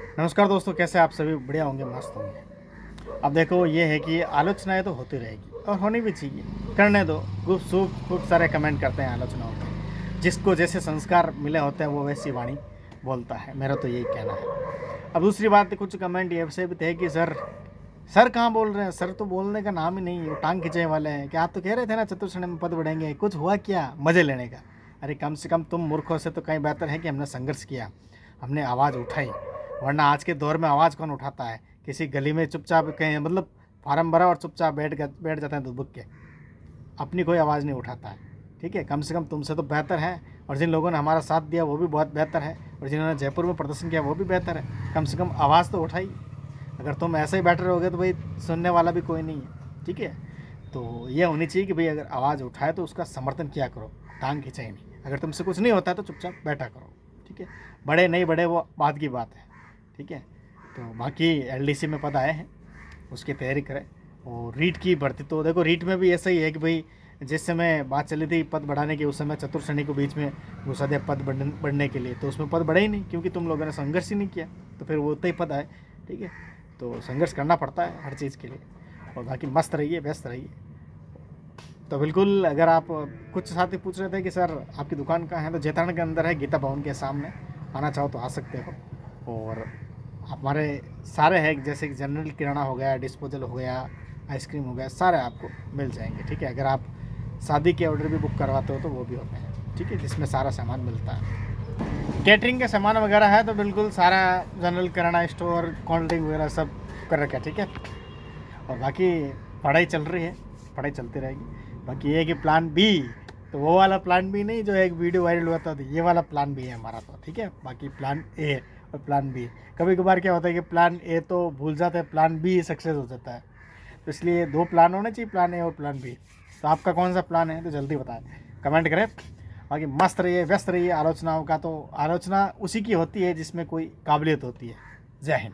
नमस्कार दोस्तों, कैसे आप सभी? बढ़िया होंगे, मस्त होंगे। अब देखो, ये है कि आलोचनाएं तो होती रहेगी और होनी भी चाहिए। करने दो। खूब सारे कमेंट करते हैं आलोचनाओं पे। जिसको जैसे संस्कार मिले होते हैं वो वैसी वाणी बोलता है, मेरा तो यही कहना है। अब दूसरी बात, कुछ कमेंट ये से भी थे कि सर कहाँ बोल रहे हैं? सर तो बोलने का नाम ही नहीं है, वो टांग खींचे वाले हैं। क्या आप तो कह रहे थे ना चतुर्श्रेणी में पद बढ़ेंगे, कुछ हुआ क्या मज़े लेने का? अरे कम से कम तुम मूर्खों से तो कहीं बेहतर है कि हमने संघर्ष किया, हमने आवाज़ उठाई। वरना आज के दौर में आवाज़ कौन उठाता है? किसी गली में चुपचाप कहीं, मतलब फार्म भरा और चुपचाप बैठ जाते हैं दुबक के। अपनी कोई आवाज़ नहीं उठाता है। ठीक है, कम से कम तुमसे तो बेहतर है। और जिन लोगों ने हमारा साथ दिया वो भी बहुत बेहतर है, और जिन्होंने जयपुर में प्रदर्शन किया वो भी बेहतर है। कम से कम आवाज़ तो उठाई। अगर तुम ऐसे ही बैठे रहोगे तो भाई सुनने वाला भी कोई नहीं है। ठीक है, तो ये होनी चाहिए कि भाई अगर आवाज़ उठाए तो उसका समर्थन किया करो, टांग खींचे नहीं। अगर तुमसे कुछ नहीं होता है तो चुपचाप बैठा करो। ठीक है, बड़े नहीं बड़े वो बात की बात है। ठीक है, तो बाकी एलडीसी में पद आए हैं, उसकी तैयारी करें। और रीट की भर्ती तो देखो, रीट में भी ऐसा ही है कि भाई जिस समय बात चली थी पद बढ़ाने की, उस समय चतुर्श्रेणी को बीच में घुसा दिया पद बढ़ने के लिए, तो उसमें पद बढ़े ही नहीं क्योंकि तुम लोगों ने संघर्ष ही नहीं किया। तो फिर वो उतना ही पद आए। ठीक है, तो संघर्ष करना पड़ता है हर चीज़ के लिए। और बाकी मस्त रहिए, व्यस्त रहिए। तो बिल्कुल, अगर आप, कुछ साथी पूछ रहे थे कि सर आपकी दुकान कहाँ है, तो जैतारण के अंदर है, गीता भवन के सामने। आना चाहो तो आ सकते हो। और हमारे सारे हैं, जैसे कि जनरल किराना हो गया, डिस्पोजल हो गया, आइसक्रीम हो गया, सारे आपको मिल जाएंगे। ठीक है, अगर आप शादी के ऑर्डर भी बुक करवाते हो तो वो भी होते हैं। ठीक है, जिसमें सारा सामान मिलता है। कैटरिंग के सामान वगैरह है तो बिल्कुल सारा, जनरल किराना स्टोर, कोल्ड ड्रिंक वगैरह सब कर रखा है। ठीक है, और बाकी पढ़ाई चल रही है, पढ़ाई चलती रहेगी। बाकी ये है कि प्लान बी, तो वो वाला प्लान बी नहीं जो एक वीडियो वायरल हुआ था, तो ये वाला प्लान बी है हमारा। तो ठीक है, बाकी प्लान ए और प्लान बी। कभी कभार क्या होता है कि प्लान ए तो भूल जाते हैं, प्लान बी सक्सेस हो जाता है। तो इसलिए दो प्लान होने चाहिए, प्लान ए और प्लान बी। तो आपका कौन सा प्लान है तो जल्दी बताएं, कमेंट करें। बाकी मस्त रहिए, व्यस्त रहिए। आलोचनाओं का तो, आलोचना उसी की होती है जिसमें कोई काबिलियत होती है। जय हिंद।